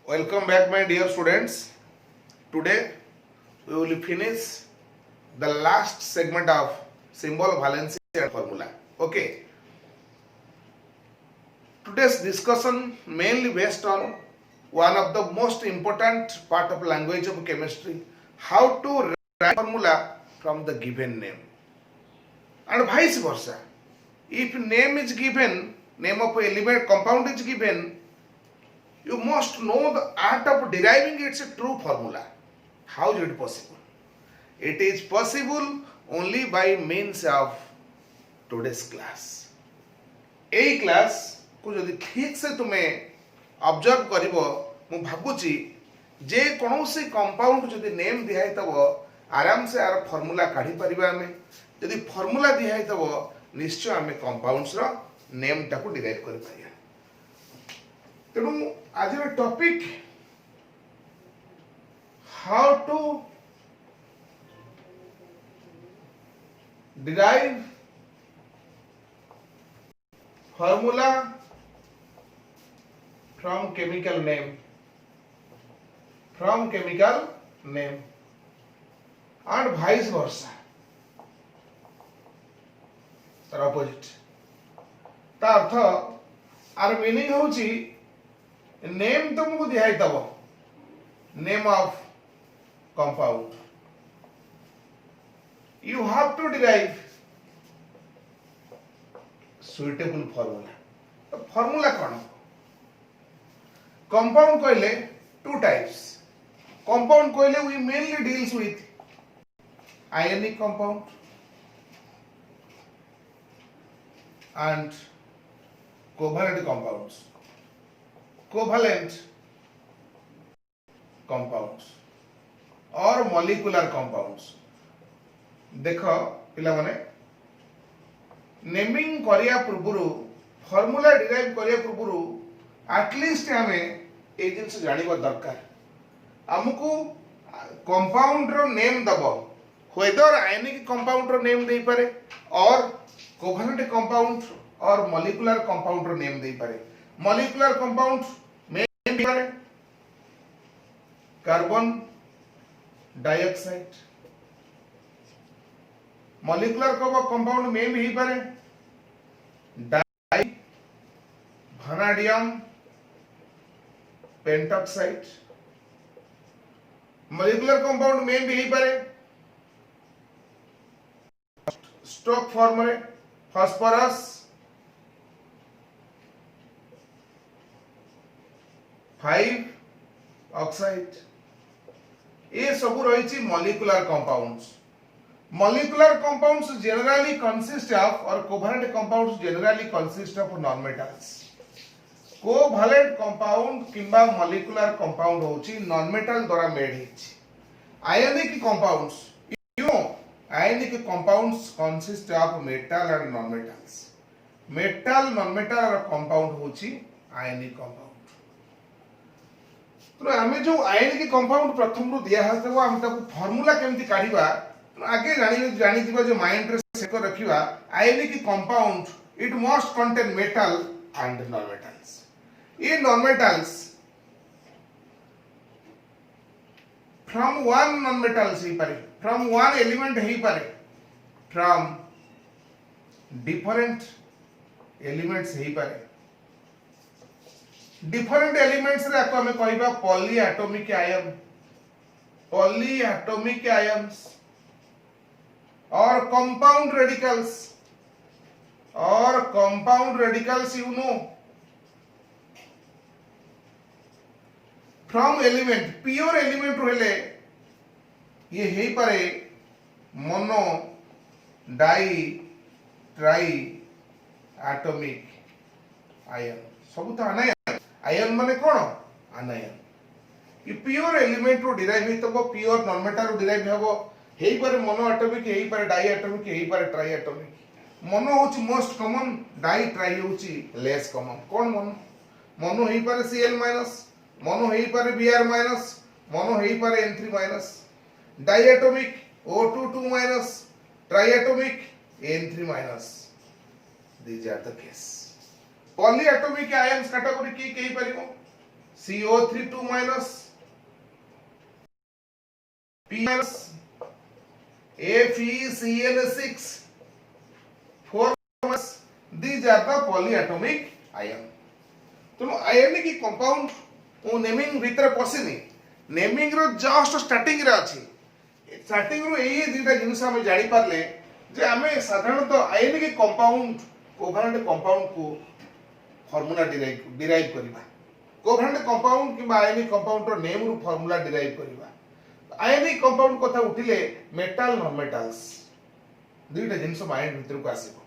Welcome back, my dear students. Today we will finish the last segment of symbol valency and formula. Okay. Today's discussion mainly based on one of the most important part of language of chemistry, how to write formula from the given name, and vice versa. If name is given, name of element compound is given, you must know the art of deriving its true formula. How is it possible? It is possible only by means of today's class. এই class को जदि ठीक से तुम्हें observe करिवो मु भाबुची जे कोनोसी compound जदि name दिहाई तबो आराम से आर फार्मूला काढी परिबा हमें जदि फार्मूला दिहाई तबो निश्चय हमें कंपाउंड्स रो नेम टाको डिराइव करि पारिया तेणु आज topic how to derive formula from chemical name and vice versa तार ऑपोजिट ता अर्थ आर मीनिंग होची नेम तुमको दिहाई तब name of compound you have to derive suitable formula तो फार्मूला कौन कंपाउंड कहले टू टाइप्स कंपाउंड कहले we mainly deals with ionic compound and covalent compounds or molecular compounds देखो पिला माने नेमिंग करिया पूर्वरु फार्मूला डिराइव करिया पूर्वरु एटलीस्ट हमें ए जिंस जानिबा दरकार हमकु कंपाउंड रो नेम दबो वेदर आयनिक कंपाउंड रो नेम देई पारे और कोवेलेंट कंपाउंड और मॉलिक्यूलर कंपाउंड रो नेम देई पारे मॉलिक्यूलर कंपाउंड में देई पारे कार्बन डाइऑक्साइड मॉलिक्यूलर कंपाउंड में भी पारे di vanadium pentoxide molecular compound में भी पारे स्टॉक फॉर्म रे फास्फोरस 5 ऑक्साइड ये सब रही molecular compounds generally consist of or covalent compounds generally consist of non-metals covalent compound किंबा molecular compound होची non-metal द्वारा मेड हिची ionic compounds you know ionic compounds consist of metal and non-metals metal non-metal और compound होची ionic compound तो हमें जो ionic compound प्रथम रो दिया है तो हम ताको फार्मूला केमति काढिबा आगे जानी दिबा जो माइंड रे सेट कर रखिबा ionic compound it must contain metal and non metals ये non metals from one non metals ही पारे फ्रॉम वन एलिमेंट ही पारे फ्रॉम डिफरेंट एलिमेंट्स ही पारे डिफरेंट एलिमेंट्स रे को हमें कहबा poly atomic ions or compound radicals you know from element pure element रहले ये हे पारे mono di tri atomic ion सब तो आनायन आयन माने कोन आनायन ये प्योर एलिमेंट रो डिराइव हेतबो प्योर नॉन मेटल रो डिराइव हेबो हेई पारे मोनो एटॉमिक हेई पारे डाई एटॉमिक हेई पारे ट्राई एटॉमिक मोनो होची मोस्ट कॉमन डाई ट्राई होची लेस कॉमन कोन मोनो हेई पारे Cl माइनस मोनो हेई पारे Br माइनस मोनो हेई पारे N3 minus di atomic O22 minus tri atomic N3 minus these are the case polyatomic ions category की कहि परिबो CO3 2 minus, P minus, FeCl6 4 minus. These are the polyatomic ion. तेणु ionic compound मु naming भीतर पसिनी, naming रो just starting रे अछि। Starting रो एई दुटा जिनिस हम जानि पारले जे आमे साधारणतः आयोनिक कंपाउंड कोभालेंट कंपाउंड को फार्मूला डिराइव करबा। कोभालेंट कंपाउंड किबा आयोनिक कंपाउंड रो नेम रो फार्मूला डिराइव करबा। आयोनिक कंपाउंड कथा उठिले मेटल नॉन मेटल्स दुटा जिनिस माइंड भीतर को आसीबो।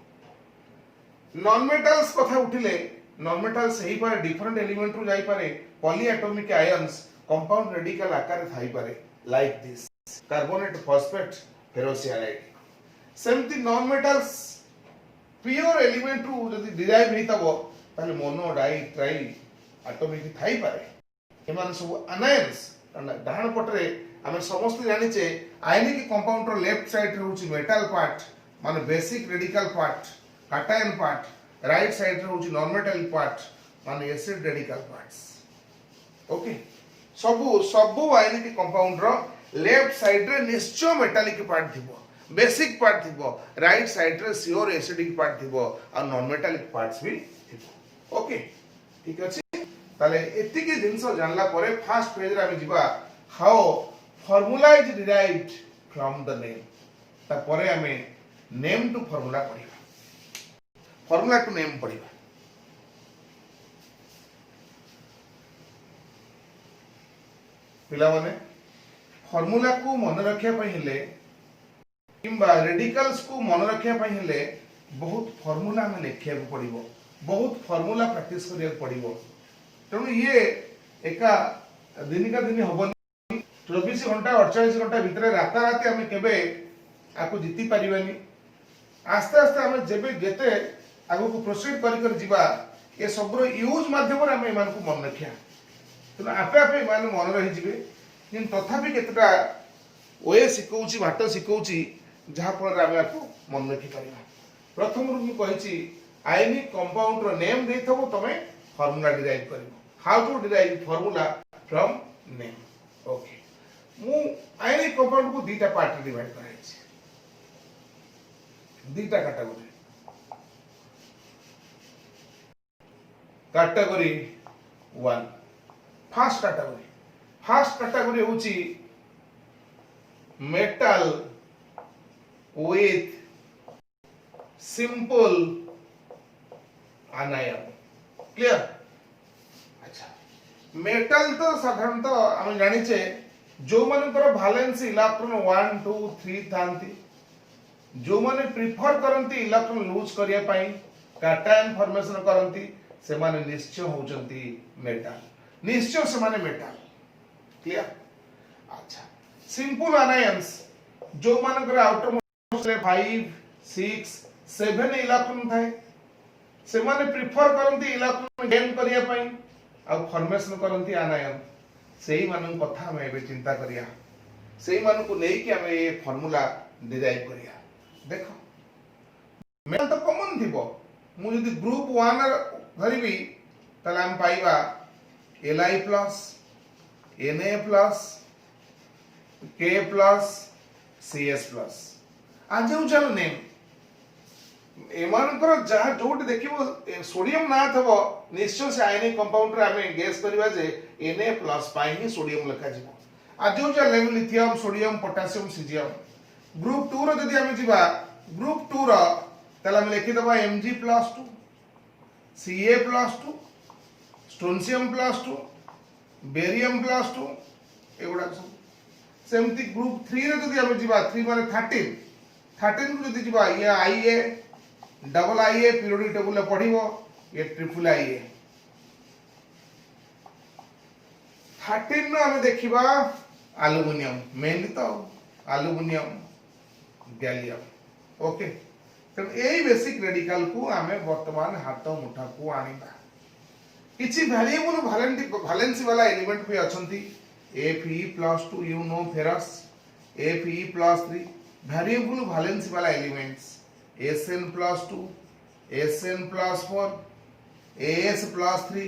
नॉन मेटल्स कथा उठिले नॉन मेटल्स ही पारे डिफरेंट एलिमेंट रू जाई पारे पॉलीएटॉमिक आयंस कंपाउंड रेडिकल आकार थाई पारे लाइक दिस कार्बोनेट फॉस्फेट फेरोसियानाइड। सेमती नॉन मेटल्स प्योर एलिमेंट रू जदी डिराइव हेतबो ताले मोनो डाई ट्राई एटॉमिक थाई पारे। एमान सब अनायंस डाहण पटरे आमे समस्त जानि छे आयनिक कंपाउंड रो लेफ्ट साइड रे होची मेटल पार्ट माने basic radical part cation part, right side रे होची नॉन मेटालिक पार्ट माने एसिड रेडिकल पार्ट्स। ओके सबु आयनिक कंपाउंड रो लेफ्ट साइड रे निश्चय मेटालिक पार्ट थिबो, बेसिक पार्ट थिबो, राइट साइड रे श्योर एसिडिक पार्ट थिबो और नॉन मेटालिक पार्ट्स भी थिबो। ओके ठीक अछि। ताले एति के जिंस जानला परे फर्स्ट पेज रे हम जिबा how formula is derived from the name. ता परे हमें नेम टू फार्मूला पढिबा, फार्मूला टू नेम पढ़िबा। पिला माने फार्मूला को मन रखिया पई हेले किंबा रेडिकल्स को मन रखिया पई हेले बहुत फार्मूला में लिखिया को पड़िबो, बहुत फार्मूला प्रैक्टिस करिया पड़िबो। तेणु ये एका दिनिका दिन हबनी 24 घंटा 48 घंटा भितर राता राती हम केबे आको जीति परिबानी। आस्ते आस्ते हम जेबे जेते आगो को प्रोसीड कर जीवा ये सब यूज माध्यम रे हम एमान को मन रखिया तेना आपे आपे मान मन रही जिवे। किन तथापि केतटा ओए सिकौची भाट सिकौची जहा फल हम आपको मन रखि परिबा। प्रथम रु मु कहिची आयनिक कंपाउंड रो नेम देथबो तमे फार्मूला डिराइव करिवो। How to derive formula from name. Okay मु आयनिक कंपाउंड को दीटा पार्ट रे डिवाइड कराइछि, दीटा कैटेगरी। कैटेगरी 1 फर्स्ट कैटेगरी होची metal with simple anion. Clear? अच्छा मेटल तो साधारणतः हम जानी छे जो मानकर वैलेंस इलेक्ट्रॉन 1 2 3 थांती, जो माने प्रिफर करंती इलेक्ट्रॉन लूज करिया पई कैटायन फॉर्मेशन करंती से माने निश्चय होचंती मेटल, निश्चय से माने मेटल। क्लियर? अच्छा सिंपल आनायंस जो मानकर आउटर मोस्ट 5 6 7 इलेक्ट्रॉन थाए से माने प्रिफर करंती इलेक्ट्रॉन गेन करिया पई आ फॉर्मेशन करंती आनायन। सेही मानन कथा हम एबे चिंता करिया, सेही मानन को नै कि हम ए फार्मूला डिराइव करिया। देखो मेटल तो कॉमन थिबो, मु यदि ग्रुप 1 धरिबी ताले हम पाइबा Li plus Na plus K plus Cs plus. आज चल नेम एमानकर जहा जोट देखिबो सोडियम ना थबो निश्चय से आयनिक कंपाउंड रे हमें गैस करबा जे Na प्लस पाई ही सोडियम लिखा जिवो। आज चल level lithium sodium potassium caesium. Group 2 रो जदी हमें जिबा ग्रुप 2 रो ताले हम लिखि दबा Mg+2 Ca+2 स्ट्रोंसियम +2 बेरियम +2 एगुडा सब। सेमती ग्रुप 3 रे जदी हम जिबा 3 माने 13 को जदी जिबा ये Ia double Ia periodic table ले पढिबो ये ट्रिपल Ia। 13 नो हम देखिबा एल्युमिनियम मेनली तो एल्युमिनियम गैलियम। ओके तो एई बेसिक रेडिकल को हमें वर्तमान हाथ मुठा को आनिबा। किछि वेरिएबल वैलेंसी वाला एलिमेंट भी अछंती Fe+2 you know ferrous Fe+3 variable valency वाला elements Sn+2 Sn+4 As+3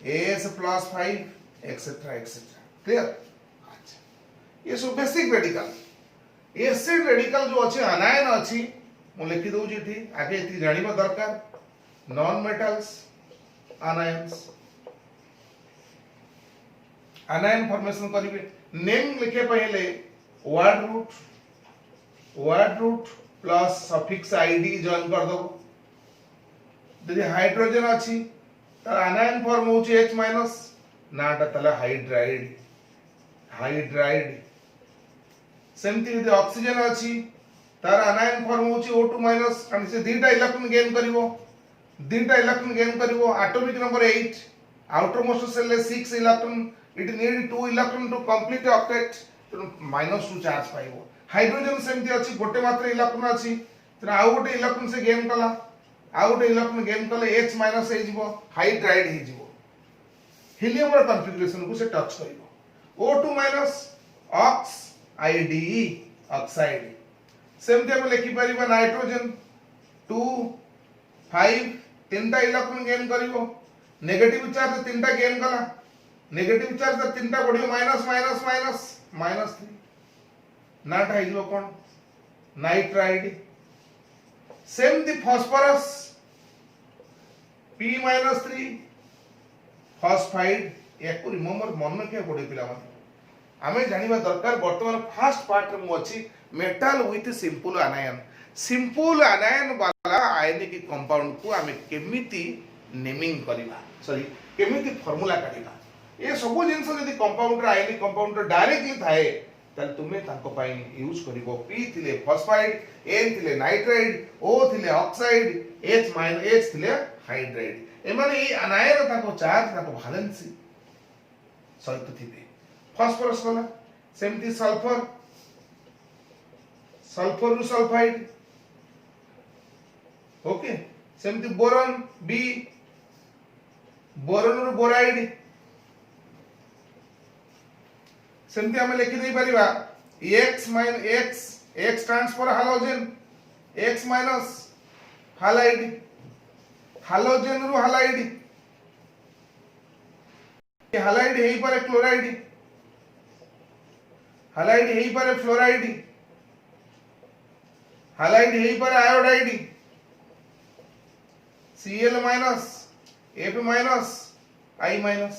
S plus 5 etcetera etcetera clear. अच्छा ये सब बेसिक रेडिकल एसिड रेडिकल जो अच्छे अनायन अच्छी मु लिखि दउची थी आगे इति जानिबा दरकार non metals anions anion formation करिवे नेम लिखे पहले word root plus suffix ide join कर दो यदि हाइड्रोजन अच्छी तर अनायन फॉर्म होची H माइनस नाटा तला हाइड्राइड हाइड्राइड सेमती यदि ऑक्सीजन अच्छी तार अनायन फॉर्म होची O2 माइनस कारण से दीटा इलेक्ट्रॉन गेन करिवो atomic number 8 outermost shell ले 6 electron it need 2 electron to complete the octet तो -2 चार्ज पाइबो हाइड्रोजन सेमती अछि गोटे मात्र इलेक्ट्रॉन अछि तो आउ गोटे इलेक्ट्रॉन से गेन कला आउ गोटे इलेक्ट्रॉन गेन कले H माइनस हे जिवो हाइड्राइड हे जिवो हीलियम रो कॉन्फ़िगरेशन को से टच करिवो O2 minus oxide oxide सेमती हम लिखि परिबा नाइट्रोजन 2 5 तीनटा इलेक्ट्रॉन गेन करिवो नेगेटिव चार्ज तीनटा गेन कला नेगेटिव चार्ज तीनटा बढ़ियो माइनस माइनस माइनस -3 नाट है जो कोन नाइट्राइड सेम दी फास्फोरस P-3 फॉस्फाइड एको रिमेंबर मन के पड़े पिला मन आमे जानिबा दरकार वर्तमान फर्स्ट पार्ट रे मु अछि मेटल विथ सिंपल आनायन वाला आयनिक कंपाउंड को आमे केमिति नेमिंग करिबा सॉरी केमिति फार्मूला काढिबा ये सब जिनस यदि कंपाउंड आयनिक कंपाउंड डायरेक्टली थाए ताल तुमे ताको पाई यूज करिवो P थिले फॉस्फाइड N थिले नाइट्राइड O थिले ऑक्साइड H थिले हाइड्राइड एमाने ई अनायन ताको चार्ज ताको वैलेंसी सहित थिबे फास्फोरस वाला सेमती सल्फर रु सल्फाइड ओके सेमती बोरॉन B बोरॉन रु बोराइड सेमती हमें लिखि दे परिबा X stands for halogen X minus halide halogen रु हैलाइड हैलाइड हेई पारे क्लोराइड हैलाइड हेई पारे फ्लोराइड हैलाइड हेई पारे iodide Cl minus F minus I minus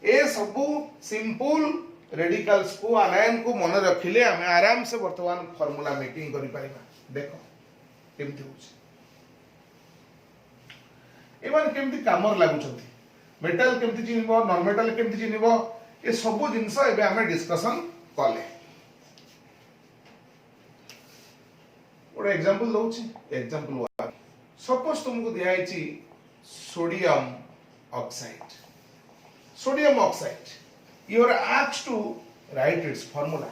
ए सबु सिंपल रेडिकल्स को आनायन को मन रखिले हमें आराम से वर्तमान फार्मूला मेकिंग करि परिबा देखो केमति होछ एमान केमति कामर लागुचंती मेटल केमति चिनिबो नॉन मेटल केमति चिनिबो ए सब जिंस एबे हमें डिस्कशन कले और एग्जांपल दउची एग्जांपल 1 सपोज तुमको दिया है sodium oxide you are asked to write its formula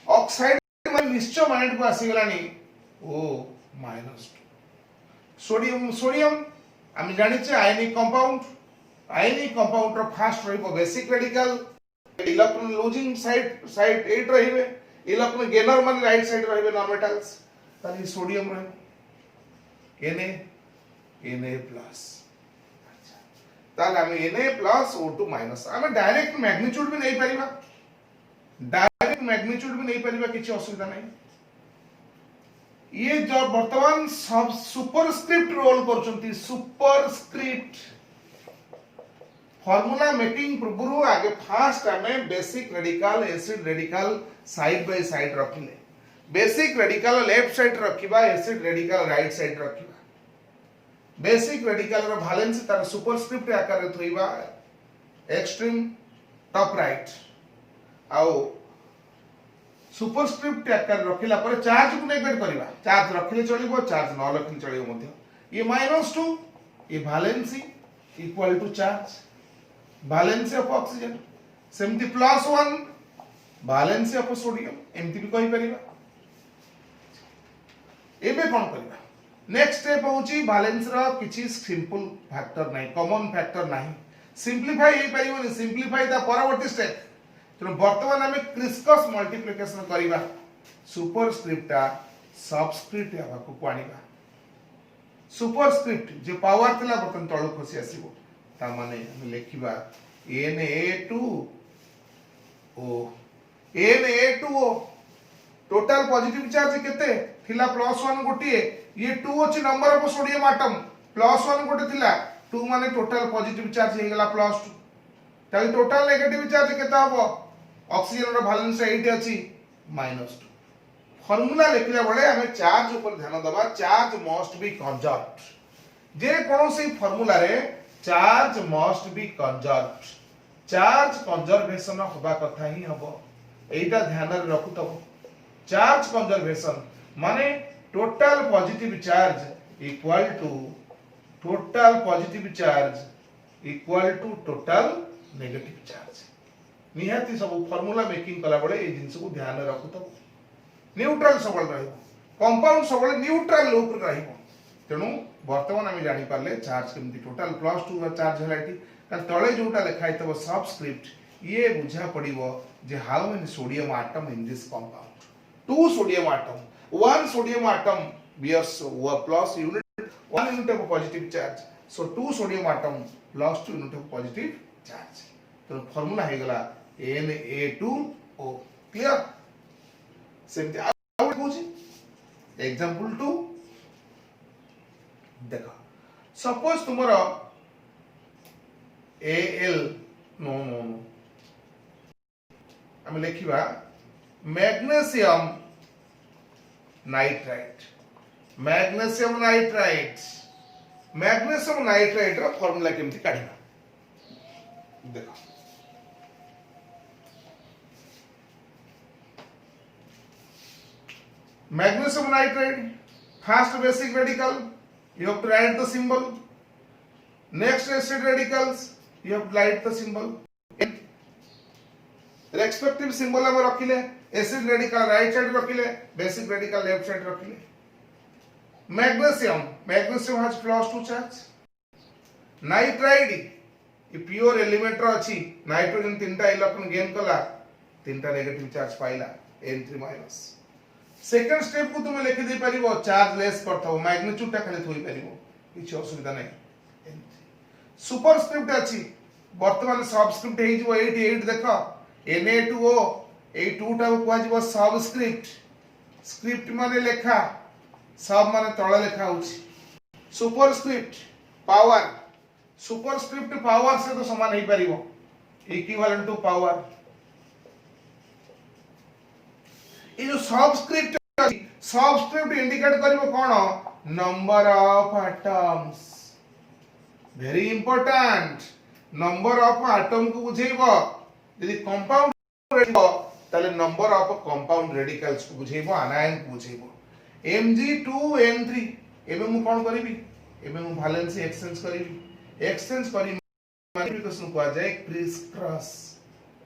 oxide में निश्चय माइंड को आसी गलानी O-2 सोडियम हम जानि छे आयनिक कंपाउंड रो फास्ट रहइबो basic radical electron losing side 8 रहिबे इलेक्ट्रॉन गेनर माने राइट साइड रहिबे नॉन मेटल्स ताली सोडियम रहइबो Na प्लस ताले हम Na प्लस O2 माइनस हम डायरेक्ट मैग्नीट्यूड भी नहीं परिबा किछि असुविधा नहीं ये जो वर्तमान सब सुपरस्क्रिप्ट रोल करचंती सुपरस्क्रिप्ट फार्मूला मेकिंग पूर्व आगे फास्ट हमें basic radical acid radical side by side रखिले बेसिक रेडिकल लेफ्ट साइड रखिबा एसिड रेडिकल राइट साइड रखिबा बेसिक रेडिकल रो वैलेंसी तार सुपरस्क्रिप्ट आकार रे थोइबा एक्सट्रीम टॉप राइट आउ सुपरस्क्रिप्ट आकार रखिला पर चार्ज को नेगलेक्ट करिबा चार्ज रखिले चलिबो चार्ज न रखिले चलिबो मध्ये ये -2 ये valency equal to charge valency of oxygen सेमती +1 वैलेंसी ऑफ सोडियम एमती भी कहि परिबा एबे कोन करिबा नेक्स्ट स्टेप होची बैलेंस रो किछि सिंपल फैक्टर नाही कॉमन फैक्टर नाही सिंपलीफाई हे परिबो सिंपलीफाई द परवर्ती स्टेप तो वर्तमान हमें क्रिस्कस मल्टीप्लिकेशन करिबा सुपरस्क्रिप्ट सबस्क्रिप्ट याको कोआनिबा सुपरस्क्रिप्ट जे पावर थिला बर्तन तळु खसी आसीबो ता माने हम लिखिबा Na2O Na2O total positive charge केते थिला +1 गोटिए ये 2 अछि नंबर ऑफ सोडियम एटम +1 गोटे थिला 2 माने टोटल पॉजिटिव चार्ज हे गेला +2 ताले टोटल नेगेटिव चार्ज केते हबो ऑक्सीजन रो वैलेंस 8 अछि -2 फार्मूला लिखला बळे हमें चार्ज ऊपर ध्यान दबा चार्ज मस्ट बी कंजर्व्ड जे कोनोसी फार्मूला रे charge must be conserved charge conservation होबा कथा ही हबो एटा ध्यान रे रखु तब चार्ज कंजर्वेशन माने total positive charge equal to total positive charge equal to total negative charge निहाती सब फार्मूला मेकिंग कला बळे ए जिंस को ध्यान रे रखु तब न्यूट्रल सबल रहइबो कंपाउंड सबल न्यूट्रल लूप रहइबो तेनु वर्तमान हम जानि पारले चार्ज केमती टोटल +2 चार्ज हलाटी कारण तळे जोटा लिखा हितबो सबस्क्रिप्ट ये बुझा पड़िबो जे how many sodium atom in this compound 2 sodium atom 1 sodium atom bears plus unit 1 unit of positive charge so 2 sodium atom plus 2 unit of positive charge तो फार्मूला हे गला Na2O क्लियर सेमती आउट होची example 2 देखो suppose तुमरो Al no हम लिखिबा magnesium nitrite रो formula केमती काढिबा देखो magnesium nitride first basic radical you have to write the symbol next acid radicals you have to write the symbol respective symbol हम रखिले acid radical right side रखिले basic radical left side रखिले magnesium has +2 charge nitride ये pure element रो अछि nitrogen तीनटा electron gain कला तीनटा नेगेटिव चार्ज पाइला N3- सेकंड स्टेप को तुम लिखि दे परिबो चार्ज लेस करथौ मैग्नीट्यूड ता खाली थोई परिबो किछ असुविधा नै सुपरस्क्रिप्ट अछि वर्तमान सबस्क्रिप्ट हे जिवो 8 देखो Na2O ए 2 टा को आजिबो सबस्क्रिप्ट स्क्रिप्ट माने लेखा सब माने तळ लेखा होछि सुपरस्क्रिप्ट पावर से तो समान हे परिबो इक्विवेलेंट टू पावर ए जो सबस्क्रिप्ट इंडिकेट करिवो कोन number of atoms very important number of atom को बुझेइबो यदि कंपाउंड रहइबो ताले नंबर ऑफ कंपाउंड रेडिकल्स को बुझेइबो आनायन को बुझेइबो Mg2N3 एबे मु कोन करिवि एबे मु वैलेंसी एक्सचेंज करी मल्टीप्लिकेशन को आ जाए criss cross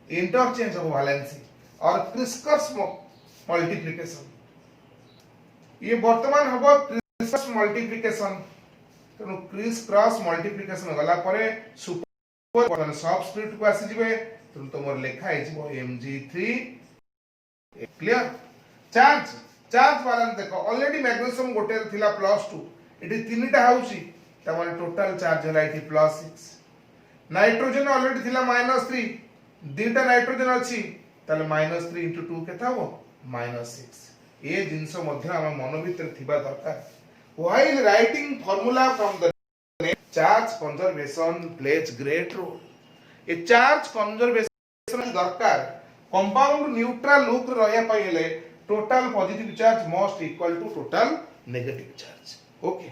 interchange of valency और क्रिस क्रॉस मल्टीप्लिकेशन ये वर्तमान हबो क्रिस क्रॉस मल्टीप्लिकेशन तनो क्रिस क्रॉस मल्टीप्लिकेशन गला परे सुपर माने सबस्क्रिप्ट को आसी जिवे तुम तमोर लेखा है जिवो Mg3 क्लियर चार्ज बैलेंस देखो ऑलरेडी मैग्नीशियम गोटे थिला +2 इटी तीनटा हाउची त माने टोटल चार्ज हला इटी +6 नाइट्रोजन ऑलरेडी थिला -3 दुटा नाइट्रोजन अछि ताले -3 * 2 केता हो -6 ए जिंस मध्य हम मन भीतर थिबा दरकार while writing formula from the charge conservation plays great role a charge conservation दरकार कंपाउंड न्यूट्रल लूप रहया पय हेले total positive charge must equal to total negative charge okay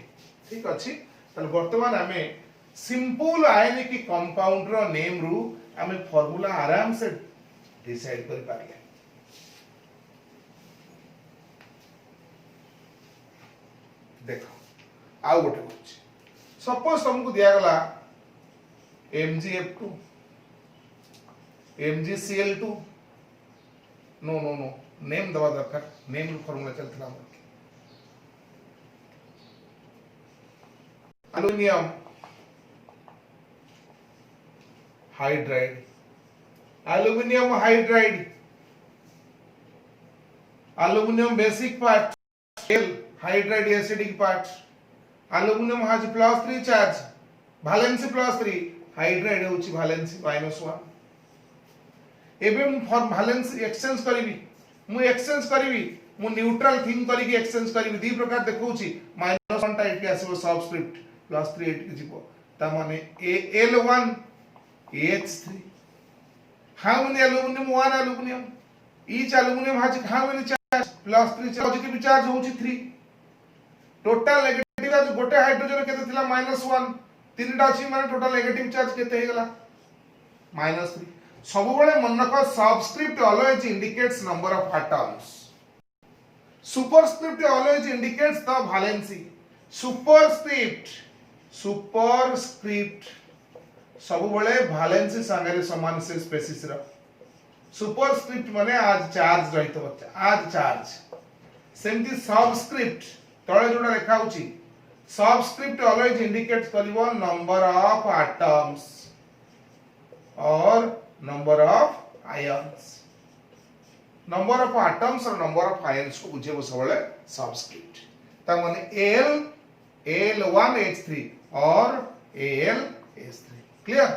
ठीक अछि तन वर्तमान हमें सिंपल आयनिक कंपाउंड रो नेम रु हमें फार्मूला आराम से डिसाइड कर पारिया देखो आ गोटे होछि सपोज तुमको दिया गला MgF2 MgCl2 नो नेम दवा दरकार नेम फार्मूला चलतला aluminium hydride aluminium basic part L hydride acidic part aluminium has +3 charge valency +3 hydride होची वैलेंसी -1 एबे मु फॉर वैलेंसी एक्सचेंज करबी मु न्यूट्रल थिंग करिकी एक्सचेंज करबी दी प्रकार देखौची -1 टा एठी आसीबो सबस्क्रिप्ट +3 एठी जीवो ता माने Al1 H3 how many aluminium 1 aluminium each aluminum has how many charge +3 positive charge होची 3 टोटल नेगेटिव चार्ज गोटे हाइड्रोजन केते थिला -1 तीनटा अछि माने टोटल नेगेटिव चार्ज केते हे गेला -3 सब बळे मन रख subscript always indicates number of atoms superscript always indicates the valency superscript सब बळे वैलेंसी संगे समान से स्पेसिस रा सुपरस्क्रिप्ट माने आज चार्ज रहित बच्चा आज चार्ज सेमती सबस्क्रिप्ट तळे जोडा लिखा होची सबस्क्रिप्ट ऑलवेज इंडिकेट्स करिवो नंबर ऑफ एटम्स और number of ions number of atoms और नंबर ऑफ आयन्स को बुझेबो सबले सबस्क्रिप्ट ता माने Al1H3 और Al H3 क्लियर